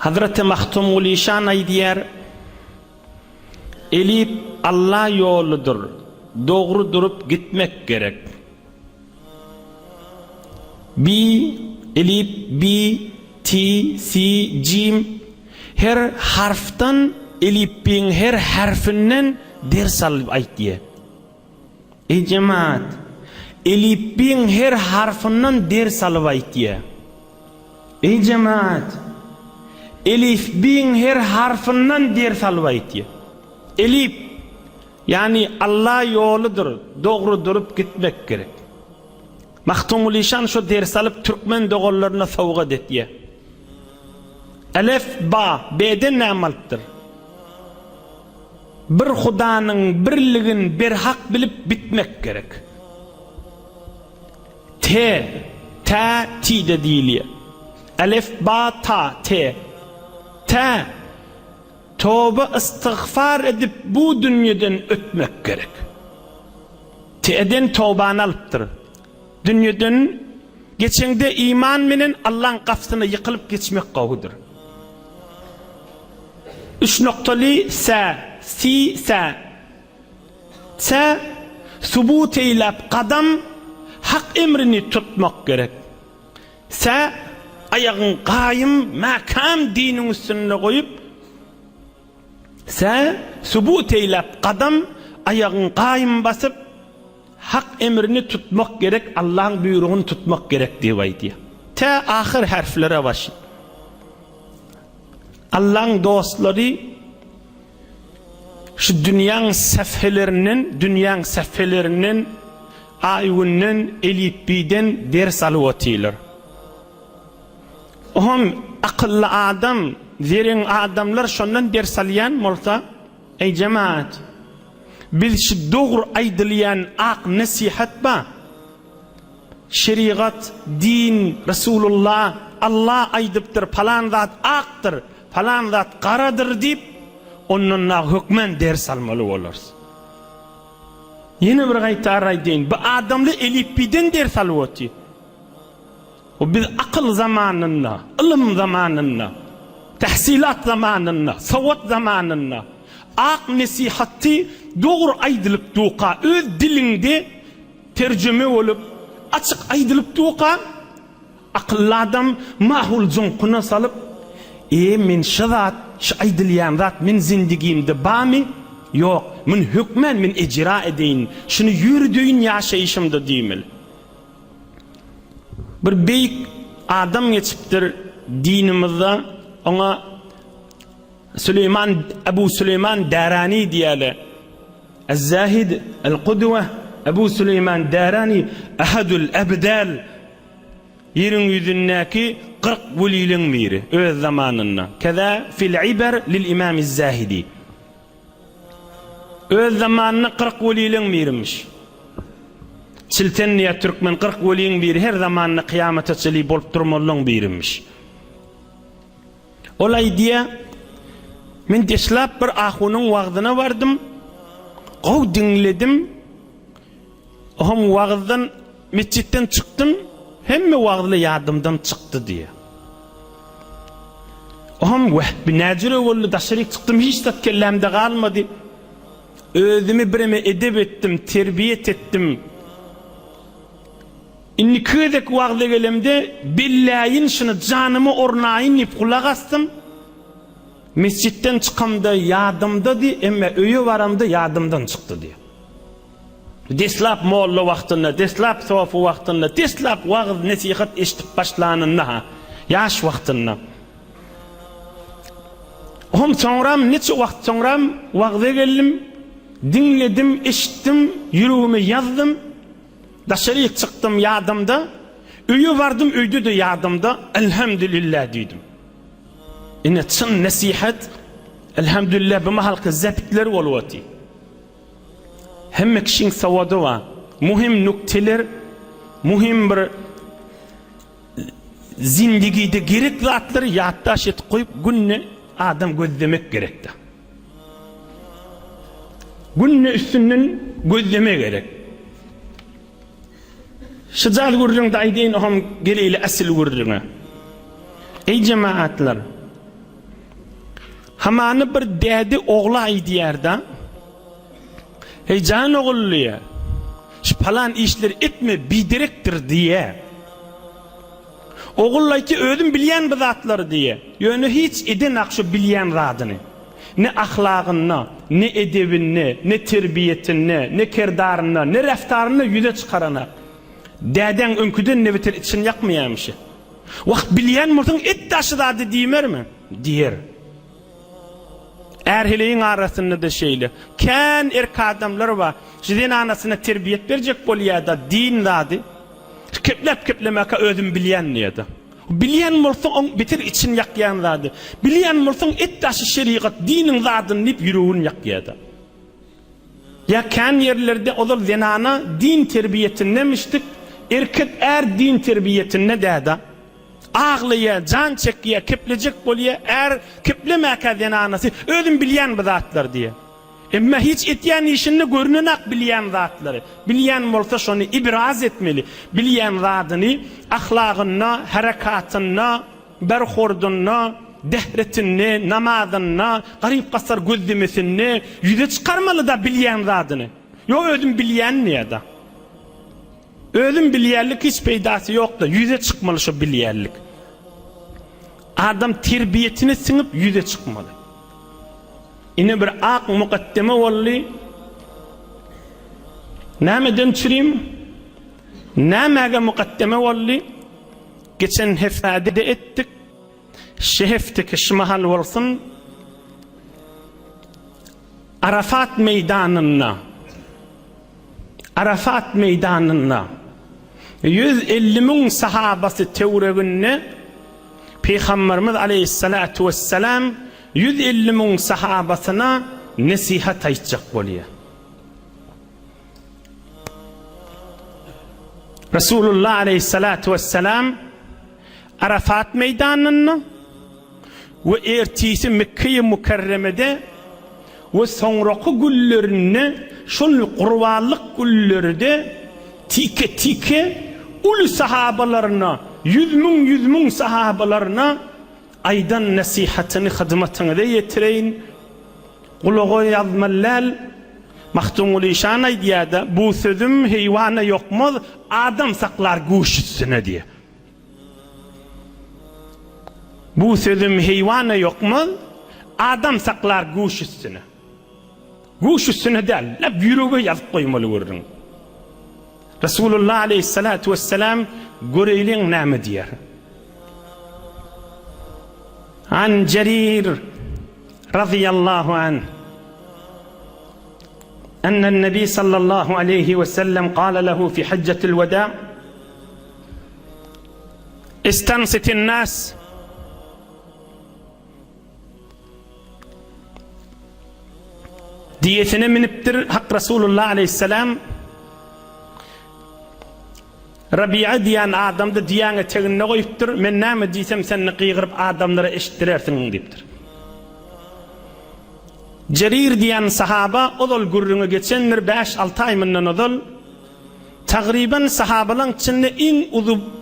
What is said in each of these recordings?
Hazreti Mahtumul İşan aydiyer, elip Allah yoludur, doğru durup gitmek gerek. Elip, ti, si, cim, her harftan, elipin her harfinden ders alıp aydiye. Ey cemaat, elipin her harfinden ders alıp aydiye. Ey cemaat, elif bin her harfinden ders alıp aydiye. Elif, yani Allah yoludur, doğru durup gitmek gerek. Mahtumul İşan şu ders alıp Türkmen doğullarına savga etdiye. Elif, ba, b'den ne amalıptır? Bir Hudanın birligin bir hak bilip bitmek gerek. Ta, ti de değiliye. Elif, ba, ta, ta. Tövbe istiğfar edip bu dünyadan ötmek gerek. T'den tövbanı alıptır. Dünyadan geçende iman menen Allah'ın kapısına yıkılıp geçmek kavudur. 3 noktalı sa, si, sa. Sa, subut eylep kadam, hak emrini tutmak gerek. Sa, ayağın kayım, makam dinin üstüne koyup, sa, subut eylep kadam, ayağın kayım basıp, hak emrini tutmak gerek, Allah'ın buyruğunu tutmak gerek diye. Ta ahir harflere başlayın. Allah'ın dostları şu dünyanın sefhelerinin ayunun elipiden ders alıvatıylar. Ohum akıllı adam, zerin adamlar şundan ders alayan olsa, ey cemaat, biz şu doğru aydılayan ak nasihat ba, şeriat, din, Resulullah, Allah aydıptır, falan zat aktır, falan zat karadır deyip, onunla hükmen ders almalı oluruz. Yine bir gaytar aydeyin, bu adamlı elipiden ders alıvatı. O biz akıl zamanında, ilim zamanında, tahsilat zamanında, savat zamanında, ak nasihatı doğru aydılıp duqa, öz dilinde tercüme olup, açık aydılıp duqa, akıllı adam mahul zonkuna salıp, min şazat, şu aydılayan zat min zindigimde ba mi? Yok, min hükmen min icra edeyin, şunu yürüdüğün yaşayışımda değmeli. Bir beyik adam geçiptir dinimizde, ona Ebu Süleyman Darani diyele, El-Zahid, El-Kudve, Ebu Süleyman Darani, Ahadul Ebdal, yerin yüzündeki 40 velilin miri, öz zamanında. Keza fil iber lil İmam-ı Zahidi. Öz zamanında 40 velilin mirimiş. Çiltenniye Türkmen 40 velilin miri her zamanında kıyamete çeli bolup durmalının mirimiş. Olay diye, men deslap bir ahunun vağdına vardım, qav dinledim, ohum vağdan, mescitten çıktım, hemme vağdlı yardımdan çıktı diye. Ohum bir nacire oldu, daşarik çıktım, hiç de kellemde kalmadı. Özümü birime edep ettim, terbiyet ettim. İnni köydek vağda gelemde, billahin şunu canımı ornayın ip kulak astım. Mescitten çıkamda yadımda di, emme öyü varamda yadımdan çıktı diye. Deslap moğlu vaktında, deslap sofu vaktında, deslap vağız nesihat eşitip başlanında, yaş vaktında. Ohum sonram, neçe vakt sonram, vağza geldim, dinledim, eşittim, yüreğimi yazdım, dışarıya çıktım yadımda, öyü vardım, öyde de yadımda, elhamdülillah dedim. İnne çın nasihat, elhamdülillah, bima halkı zepitleri oluvati. Hemme kişinin savadı var, muhim nükteler, muhim bir zindigide gerekli atları yaddaş et koyup günne adam gözlemek gerekti. Günne üstünden gözleme gerek. Şıcal gurrun da aydeyin oham geleyle asil gurruna. Ey cemaatler, Hamanı bir dädi oğlay diýerdi. Hey can oğulluya, şu falan işler etme bidirektir diye. Oğullay ki ödüm bilyen bu zatları diye. Yönü hiç edin akşu bilyen zadyny. Ne ahlagynna, ne edebinni, ne terbiyetini, ne kirdaryny, ne raftaryny yüze çykarana. Däden önküden ne bitir için yakmayamışy. Wagt bilyen murtun et taşıdady diýmermi? Diýer. Erheleyin arasında da şeyle. Kän erk adamlar var. Şidin anasyna terbiyet berjek bolýarda din zady. Keplep özüm bilýän diýdi. Bilýän bolsa on bitir için ýakýan zady. Bilýän bolsa et taşy şeriat dinin zadyny nip ýüregin ýakýardy. Ya kän yerlerde olur zenana din terbiyetinde mişdik. Erkek din terbiyetinde dädi. Ağlıya, can çekiye, keplecek bolya, keplemeka zenanasy özüm bilýän bu zatlar diye. Emma hiç etýän işini görünenak bilýän zatlary. Bilýän bolsa şonu ibraz etmeli. Bilýän zadyny ahlagyna, harakatyna, berhordyna, dehretini, namazyna, garyp gasar gözlemesini yüze çykarmaly da bilýän zadyny. Yo özüm bilýän näde? Özüm bilýärlik hiç peýdasy ýokda, yüze çykmaly şu bilýärlik. Adam terbiyetini siňip yüze çykmaly. Ine bir ak mukaddeme bolly. Nämeden çyrim? Nämäge mukaddeme bolly? Geçen hefade etdik. Şehefteki şmahal bolsun. Arafat meydanına 150 min sahabası tevregünne Peygamberimiz aleyhissalatu vesselam 150 min sahabasına nasihat aýtjak bolýar. Resulullah aleyhissalatu vesselam Arafat meydanına ve ertisi Mekke-i Mukarreme'de ve sonraki günlerinde şol qurbanlyk günlerinde tike ulu sahabalarına 100 min sahabalarına aydan nasihatini hizmetine de yetireyin. Kulağı yazmallar Mahtumul İşan aýdýardy, bu sözüm heywana ýokmaz, adam saklar guş üstüne diye. Bu sözüm heywana ýokmaz, adam saklar guş üstüne. Guş üstüne değil, lep yüreğe yazıp koymalı görürün. Resulullah aleyhissalatu vesselam göreylin näme diýer. An Cerir radıyallahu anh أن النبي صلى الله عليه وسلم قال له في حجة الوداع استنصت الناس diyetine miniptir hak Resulullah aleyhisselam Rabi'a diyen adamda diyanı teğinne koyuptur men näme diýsem seni kıygırıp adamlara eşittirersin diptir. Cerir diyen sahaba odol gurrunu geçenler 5-6 ay mından odol taqriban sahabalan içinde en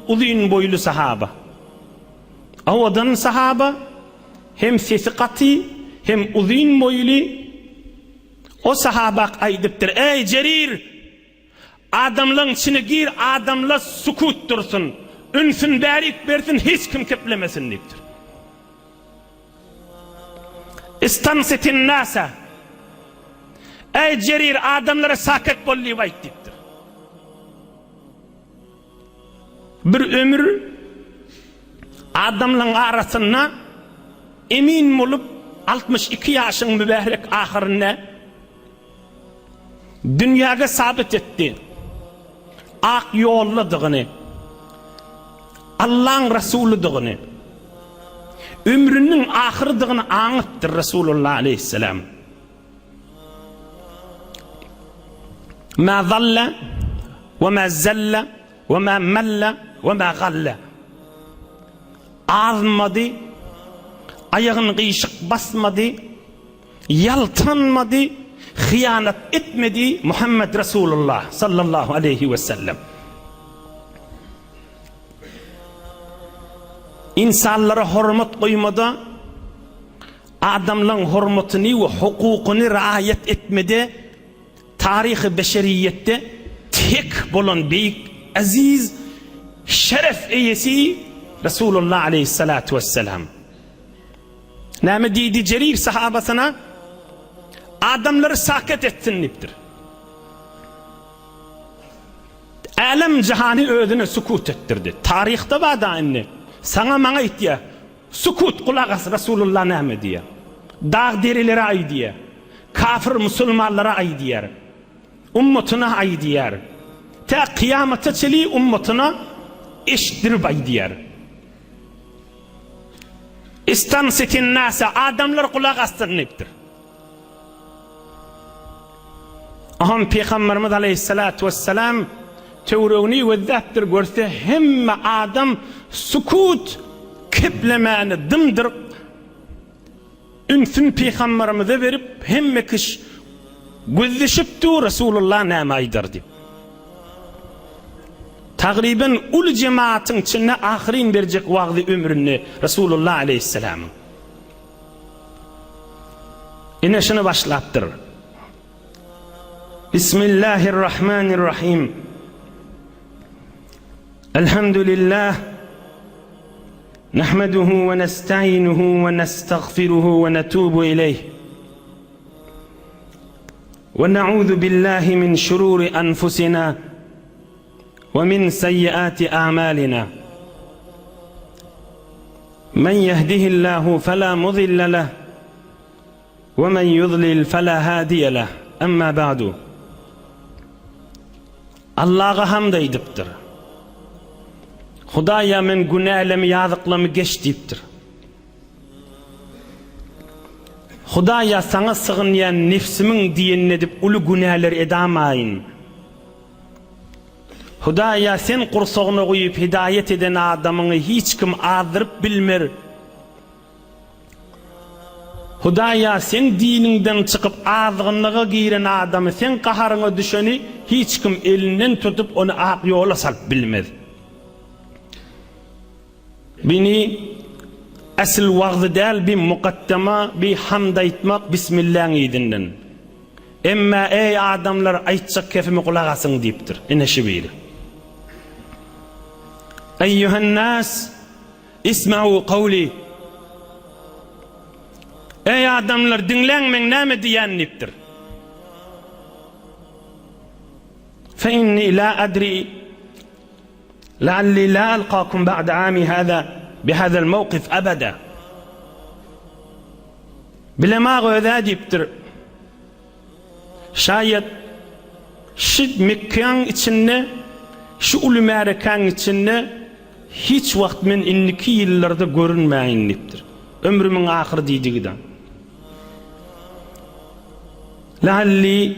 uzun boylu sahaba. Odan sahaba hem sesi qati hem uzun boylu. O sahabak aýdypdyr: "Ey Cerir, adamlaň içine gir, adamla sukut dursun, ünsün bärik bersin, hiç kim keplemesin" diýipdir. İstansitin nasa. Ey Cerir, adamlara saket bolly aýt diýipdir. Bir ömür adamlaň arasynda emin bolup 62 ýaşyň mübarek ahyrynda dünyaga sabit etdi. Ak ýollydygyny, Allah'ın Resulüdygyny, ömrünün ahyrdygyny aňytdyr Resulullah aleyhisselam. Ma zalla ve ma zalla ve ma malla ve ma galla. Azmady, ayagyny gıyşyk basmady, yaltanmady, hıyanat etmedi Muhammed Resulullah sallallahu aleyhi ve sellem. İnsanlara hürmet koymada, adamların hurmatını ve hukukunu riayet etmede tarihi beşeriyette tek bolan büyük aziz şeref eyesi Resulullah aleyhissalatu vesselam. Näme diýdi Cerir sahabasına? Adamları saket etsin dipdir. Alem cihanı özüne sukut ettirdi. Tarihte bada inni. Sana maňa aýtdy. Sukut kulak as Resulullah näme diýär. Dağ derilere ay diýär. Kafir musulmanlara ay diýär. Ummatına ay diýär. Ta kıyamata çeli ummatına eşitdirip ay diýär. İstansitin nasa adamlar kulak astırın dipdir. Aham Peygamberimiz aleyhissalatu vesselam Tevruni ve zattir görse hemme adam sukut keplemeni dımdır ünsün Peygamberimize verip hemme kış gözleşiptu Resulullah näme aýdyrdy. Taqriben ul cemaatin içinde ahirin berjek wagty ömrüni Resulullah aleyhisselam. Ine şunu başlapdyr. Bismillahirrahmanirrahim. Elhamdülillah. Nahmaduhu ve nesta'inuhu ve nestağfiruhu ve netubu ileyh. Ve na'udhu billahi min şururi anfusina ve min seyyiati a'malina. Men yehdihillahu fela mudille leh ve men yudlil fela hadiye leh. Amma ba'du. Allah'a hamd edipdir. Hudaya men günahlarımı yazıklarımı geç deyipdir. Hudaya sana sığınlayan nefsimin diyenine edip ulu günahlar edamayın. Hudaya sen kursağına koyup hidayet eden adamını hiç kim azdırıp bilmer. Hudaya sen dininden çıkıp azgınlığa giren adamı sen kaharına düşeni hiç kim elinden tutup onu ak yola salıp bilmez. Beni asıl vaqdı değil bir mukaddema bir hamd aytmak Bismillah'ın idinden. Emma ey adamlar aytacak kefimi kulak asın deyiptir. Ine şibiri. Eyyühen nas isma'u kavli. Ey adamlar dinlenmen näme diýän nipdir. Fe inni la adri la'alli la alqakum ba'da ami hada bihada al-mawqif abada. Bilema öýde dipdir. Şayet şu Mekke'nin içinde şu ulu Amerikan içinde hiç vakt men inniki yıllarda görünmeýin dipdir. Ömrümün ahir diýdigidan. لعلي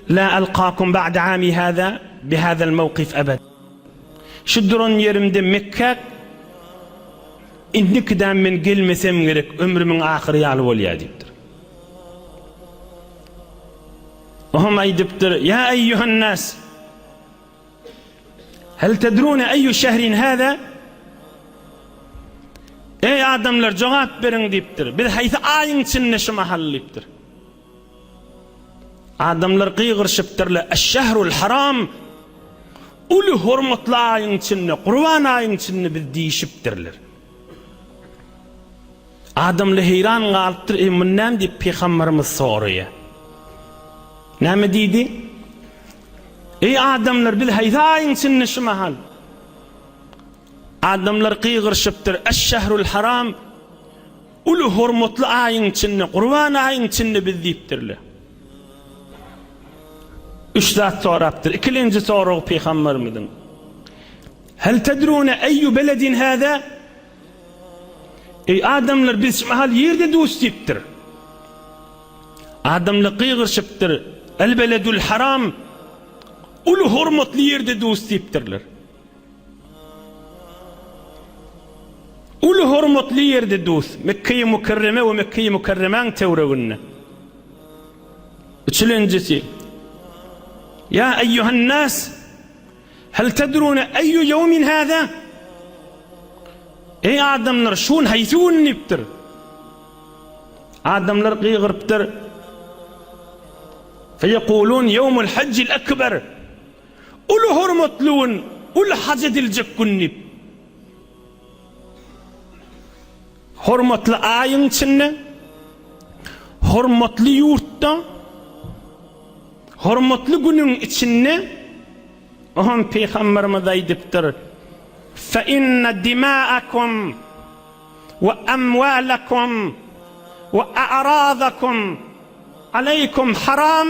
لا ألقاكم بعد عامي هذا بهذا الموقف أبدا. شدرون yerimde Mekke indikden men gelmesem gerek ömrümün ahir ýaly bolýar diýipdir. Ohum aýdypdyr ya eyyuhan nas hal tedruna ayyu şehrin hada. Ey adamlar jogap beriň diýipdir. Bir haýsy aýyň içinde şu mahallypdyr. Adamlar qıygırşıptırlar. Eş-şehrul haram ulu hurmatly aýyň içinde, Qurban aýyň içinde biz diýişipdirler. Adamlar heyran galypdyr. Mundan diýip Peygamberimiz soraýar. Näme diýdi? Ey adamlar biz haýsy aýyň içinde şu mahal. Adamlar qıygırşıpdyr. Eş-şehrul haram ulu hurmatly aýyň içinde, Qurban aýyň içinde biz diýipdirler. Üç zat soraptır. İkinci soru Peygamberimizden. Hel tedrune eyyu beledin hada? Ey adamlar biz mahal yerde dost deyiptir. Adamlar qıygırşıptır. El beledul haram ulu hurmatly yerde dost deyipdirler. Ulu hurmatly yerde dost. Mekke-i Mukerreme ve Mekke-i Mukerremeň tewreginde. Üçüncüsi يا أيها الناس هل تدرون أي يوم هذا؟ Ey adamlar şun haythun niptir. Adamlar qiyğırıpdır. Feyekulun yevmul haccil ekber. Ulu hormatluun, ulu hac edilecek günnip. Hormatlı ayın içinde, hormatlı yurtta, hormatlı günün içinde, ohun Peygamberimiz aydıptır. فَإِنَّ دِمَاءَكُمْ وَأَمْوَالَكُمْ وَأَعْرَاضَكُمْ عَلَيْكُمْ حَرَامٌ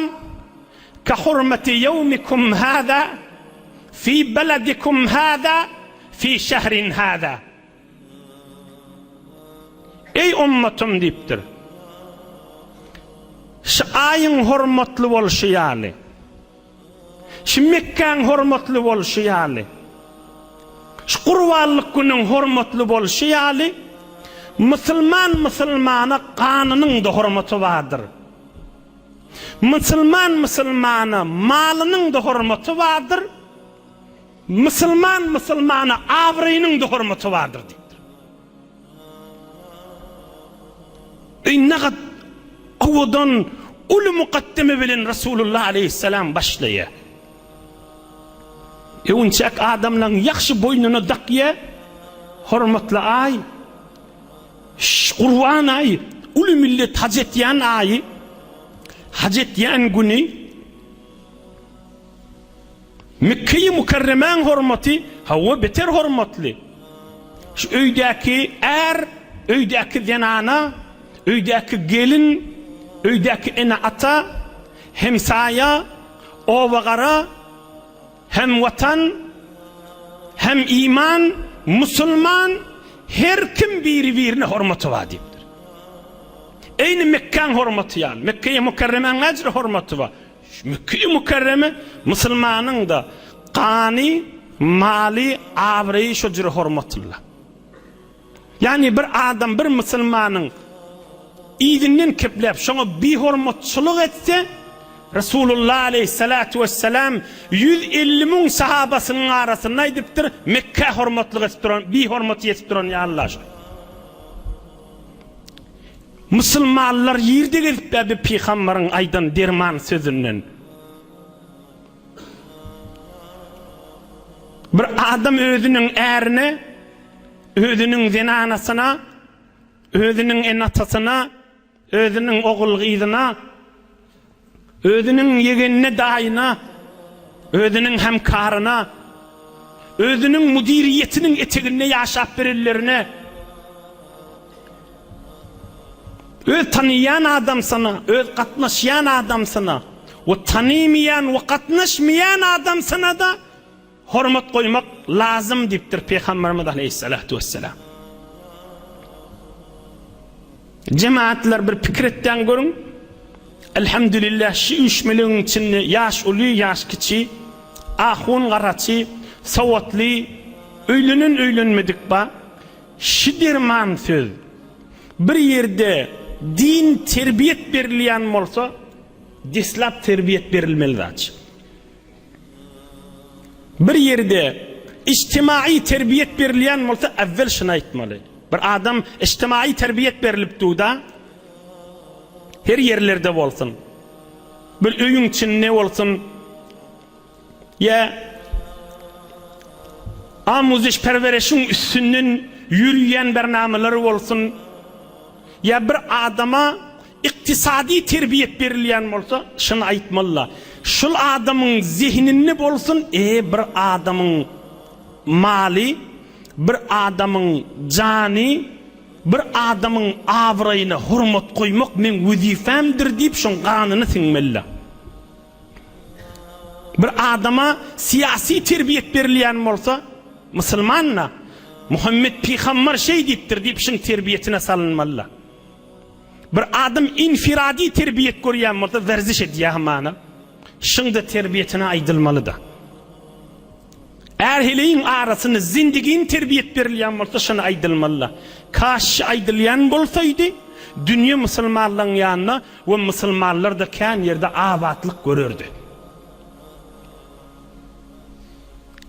كَحُرْمَةِ يَوْمِكُمْ هَذَا فِي بَلَدِكُمْ هَذَا فِي شَهْرٍ هَذَا. Ey ummatum deyiptir. Şu ayın hormatlı bolşu yali. Şu Mekke'nin hormatlı bolşu yali. Şu Kurbanlık günün hormatlı bolşu yali. Müslümana kanının da hormatı vardır. Müslümana malının da hormatı vardır. Müslümana avrayının da hormatı vardır deyiptir. İnnegat ovadan ulu mukaddeme bilen Resulullah aleyhisselam başlaya. Unçak adamların yakşı boynuna dakya, hormatlı ay, Kurban ay, ulu millet hac etyen ay, hac etyen günü, Mekke-i Mukarremen hormatı, hava beter hormatlı. Şu öydeki öydeki zenana, öydeki gelin, öydeki ene ata, hem saya, ovagara, hem vatan, hem iman, Müslüman, her kim birine hormatı var deyiptir. Eyni Mekke'nin hormatı yani. Mekke-i Mukarremen ecri hormatı var. Mekke-i Mukarreme, Müslümanın da kani, mali, avreyi şocuru hormatıllah. Yani bir adam, bir Müslümanın idinden keplep, şuna bir hormatçılık etse, Resulullah aleyhissalatu vesselam 150 bin sahabasının arasında ediptir, Mekke hormatlık ettiren, bir hormat yettiren ya Allah aşkına. Müslümanlar yerde gezip bir Peygamberin aydan derman sözünden. Bir adam özünün erine, özünün zenanasına, özünün enatasına, özünün oğul gıydına, özünün yegenine dayına, özünün hemkarına, özünün müdiriyetinin eteğine yaşap verirlerine, öz tanıyan adam sana, öz katnaşyan adam sana, o tanımayan, o katnaşmayan adam sana da hormat koymak lazım deyiptir Peygamberimiz aleyhissalatu vesselam. Cemaatler bir fikretten görün. Elhamdülillah şu 3 milyon içinde yaş ulu yaş kiçi, ahun garaçı, savatlı, öylünmedik ba, şidirman söz. Bir yerde din terbiyet verilen olsa, dislap terbiyet verilmeli aç. Bir yerde içtimai terbiyet verilen olsa, evvel şuna etmeli. Bir adam içtimai terbiyet verilip da, her yerlerde olsun. Bir öyün için ne olsun? Ya amuziş perverişin üstünden yürüyen bernameleri olsun. Ya bir adama iktisadi terbiyet verilen olsa şunu aytmalı. Şu adamın zihnini bolsun, bir adamın mali, bir adamın cani, bir adamın avrayına hurmat koymak men vazifemdir deyip şun kanını sinmeli. Bir adama siyasi terbiyet verilen olsa, Müslümanla Muhammed Peygamber şey deyip şun terbiyetine salınmalı. Bir adam infiradi terbiyet görüyen olsa verziş ediyor mana. Şun da terbiyetine aydılmalı da. Eğer heleyin arasını zindigin terbiyet verilen olsa şuna aydılmalı. Karşı aydılyan bolsaydı dünya Müslümanların yanına ve Müslümanlar da kendi yerde abatlık görürdü.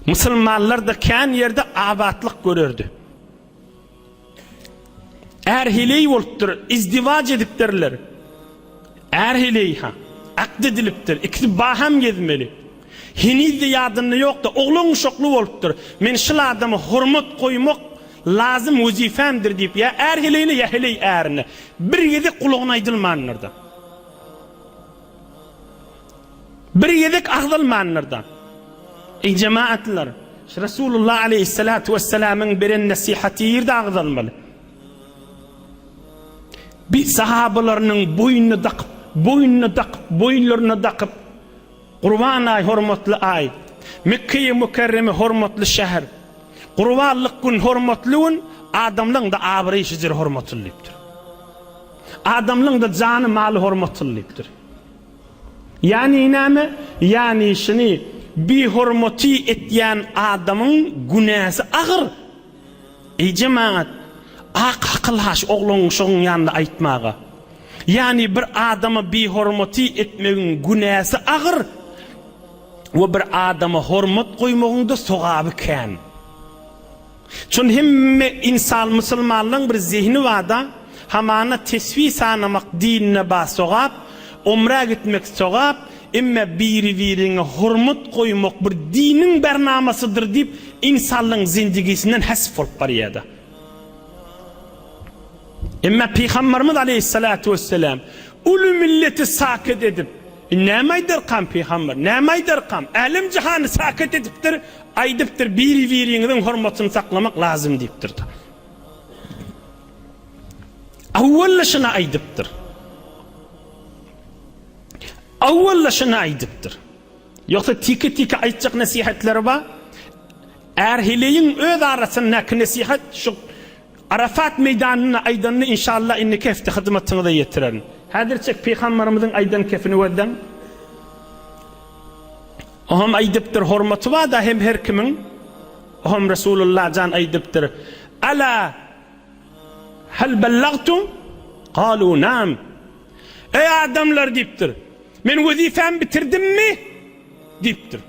Müslümanlar da kendi yerde abatlık görürdü. Er hiley bolupdyr, izdivac edipdirler. Er hiley ha, aqd edilipdir, ikisi baham gezmeli. Hinizde ýadyny ýokda, oglan uşakly bolupdyr. Men şol adamy hormat goýmak lazım wezifemdir diýip, ya er hileyni ya hiley erini. Bir ýedek kulugyna aýdylmanlarda. Bir ýedek agdylmanlarda. Ey cemaatlar, Resulullah aleyhissalatu vesselam'ın beren nasihati ýerde agdylmaly. Bir sahabalarının boyunlarına takıp Qurban ay hormatly ay, Mekke-i Mükerreme hormatly şäher, Qurbanlyk gün hormatlyň adamlyň da abyry şejer hormatlydyr. Adamlyň da jany maly hormatlydyr. Yani näme? Yani şini bir hormaty etýän adamyň günäsi agyr. Ey cemaat, akıllaş oglan şoň ýanynda aýtmaga. Yani bir adama bir hormaty etmegin günäsi agyr. Ve bir adama hormat goýmagyňda sogaby kän. Çün hemme insan musulmanlyň bir zihni wada, hamana tesvi sanamak dinine bas sogap, umra gitmek sogap, emme biri-birine hormat goýmak bir dinin bernamasıdır diýip insanlyň zindigisinden hasf bolup barýardy. Emme Peygamberimiz aleyhissalatu vesselam ulu milleti saket edip, nämeýdir kam Peygamber, nämeýdir kam? Älim jahany saket edipdir, aýdypdyr biri-biriňiň hormatyny saklamak lazım diýipdir. Awwalla şuna aýdypdyr. Awwalla şuna aýdypdyr. Ýoksa tiki aýtjak nasihatleri ba? Är hileýiň öz arasyndaky nasihat şu Arafat meydanına aydanını inşallah inni kefte hizmetini de yetirelim. Hadirçek Peygamberimizin aydan kefini wedden. Oham aydypdyr hormaty wa da hem her kimin. Oham Resulullah jan aydypdyr. Ala hal ballagtum? Qalu nam. Ey adamlar diýipdir. Men wezifem bitirdim mi? Diýipdir.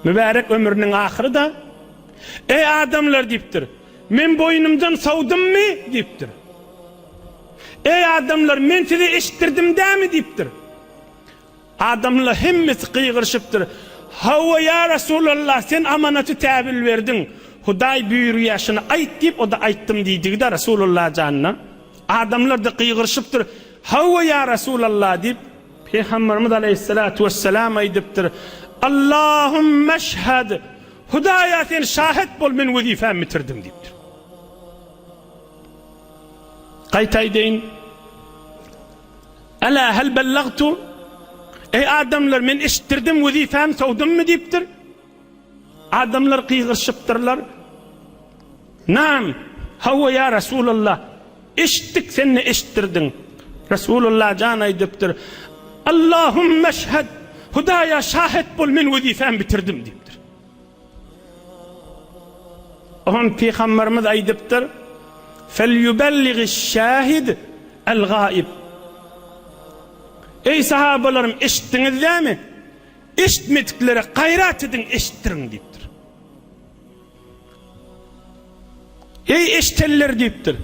Mübarek ömrüniň ahyrida. Ey adamlar diýipdir. Men boynumdan savdum mi? Diýipdir. Ey adamlar, men sizi eşittirdim dämi? Diýipdir. Adamlar hemmesi kıygırşıptır. Hawa ya Resulullah, sen amanatı täbil verdin. Hudaý buyurýaşyny aýt diýip, o da aýtdym diýdi de Resulullah janna. Adamlar da kıygırşıptır. Hawa ya Resulullah diýip Peygamberimiz aleyhissalatu vesselam aýdypdyr. Allahumma şhad. Hudaýa sen şahit bol, men wezifämi bitirdim diýipdir. Qaytaýdyn. Ala hal ballagtu? Ey adamlar, men eşitdirdim, wezifämi sowdum mi diýipdir. Adamlar kıygırşıpdyrlar. Nam, hawa ya Resulullah, eşitdik, sen ne eşitdirdin? Resulullah jan aýdypdyr. Allahumma şhad. Hudaýa şahit bol, men wezifämi bitirdim diýipdir. Oham Peygamberimiz aýdypdyr. Felyuballighiş-şahid el-gaib. Ey sahabalarım, eşitdiňizmi? Eşitmediklere gayrat edin, eşittirin diýipdir. Ey eşiteller diýipdir.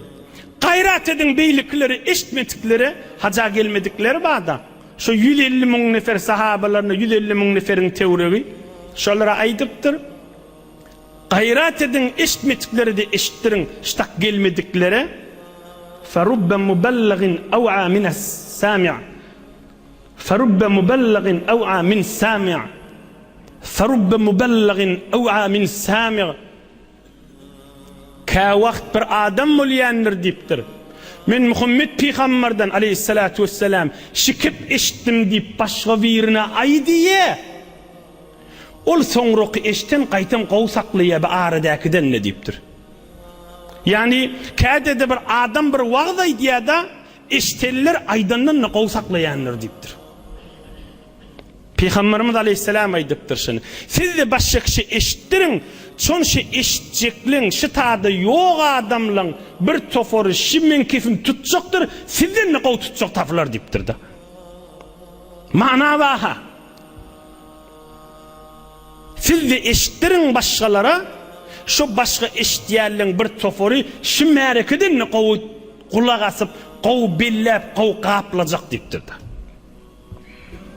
Gayrat edin beýlikleri, eşitmediklere, haja gelmedikleri bada. Şu 150 000 nefer sahabalarına 150 000 neferin teorigi şolara aýdypdyr. Gayrat edin, eşitmedikleri de eşittirin, ştak gelmediklere. Ferubbe muballagin aw'a minas sami'. Ferubbe muballagin aw'a min sami'. Ferubbe muballagin aw'a min sami'. Ka wagt bir adam bolýandyr diýipdir. Men Muhammed Peygamberden aleyhissalatu vesselam şikip eşitdim diýip başga birine aýdýa. Ol soňraky eşiten gaýtam gowsaklya bir aradakiden ne diýipdir. Yani kädede bir adam bir wagt aýdýa-da eşiteller aýdandan gowsaklaýandyr diýipdir. Peygamberimiz aleyhisselam aýdypdyr şunu. Siz de başga kişi eşitdirin, çon şu eşitjekliň şu taýda ýok adamlaň bir tofory şimen kefin tutjakdyr, sizden ne gow tutjak taplar diýipdir da. Mana baha. Siz de eşitdirin başgalara, şu başka eşitiyerliğin bir tofori şu merekidin kulak asıp, qov billep, qov qaplacak deyiptir da.